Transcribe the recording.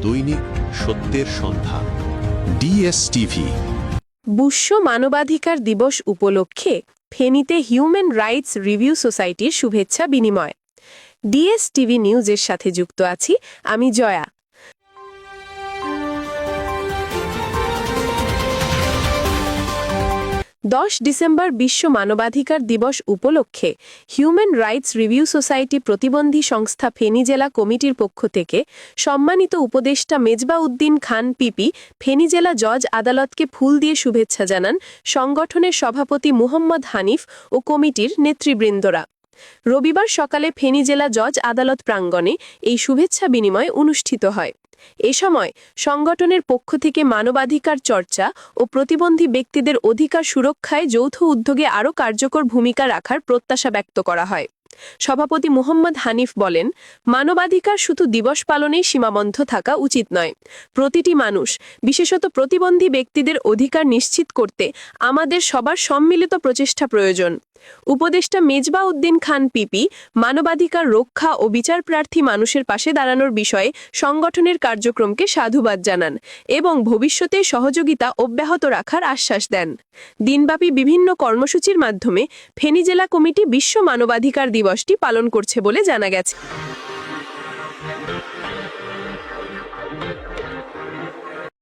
দৈনিক সত্যের সন্ধান। ডিএসটিভি। বিশ্ব মানবাধিকার দিবস উপলক্ষে ফেনীতে হিউম্যান রাইটস রিভিউ সোসাইটির শুভেচ্ছা বিনিময়। ডিএসটিভি নিউজের সাথে যুক্ত আছি আমি জয়া। 10 ডিসেম্বর বিশ্ব মানবাধিকার দিবস উপলক্ষে হিউম্যান রাইটস রিভিউ সোসাইটি প্রতিবন্ধী সংস্থা ফেনী জেলা কমিটির পক্ষ থেকে সম্মানিত উপদেষ্টা মেজবাউদ্দিন খান পিপি ফেনী জেলা জজ আদালতকে ফুল দিয়ে শুভেচ্ছা জানান সংগঠনের সভাপতি মুহম্মদ হানিফ ও কমিটির নেতৃবৃন্দরা। রবিবার সকালে ফেনী জেলা জজ আদালত প্রাঙ্গণে এই শুভেচ্ছা বিনিময় অনুষ্ঠিত হয়। এ সময় সংগঠনের পক্ষ থেকে মানবাধিকার চর্চা ও প্রতিবন্ধী ব্যক্তিদের অধিকার সুরক্ষায় যৌথ উদ্যোগে আরও কার্যকর ভূমিকা রাখার প্রত্যাশা ব্যক্ত করা হয়। সভাপতি মুহম্মদ হানিফ বলেন, মানবাধিকার শুধু দিবস পালনেই সীমাবদ্ধ থাকা উচিত নয়। প্রতিটি মানুষ, বিশেষত প্রতিবন্ধী ব্যক্তিদের অধিকার নিশ্চিত করতে আমাদের সবার সম্মিলিত প্রচেষ্টা প্রয়োজন। উপদেষ্টা মেজবাউদ্দিন খান পিপি মানবাধিকার রক্ষা ও বিচার প্রার্থী মানুষের পাশে দাঁড়ানোর বিষয়ে সংগঠনের কার্যক্রমকে সাধুবাদ জানান এবং ভবিষ্যতে সহযোগিতা অব্যাহত রাখার আশ্বাস দেন। দিনব্যাপী বিভিন্ন কর্মসূচির মাধ্যমে ফেনী জেলা কমিটি বিশ্ব মানবাধিকার দিবসটি পালন করছে বলে জানা গেছে।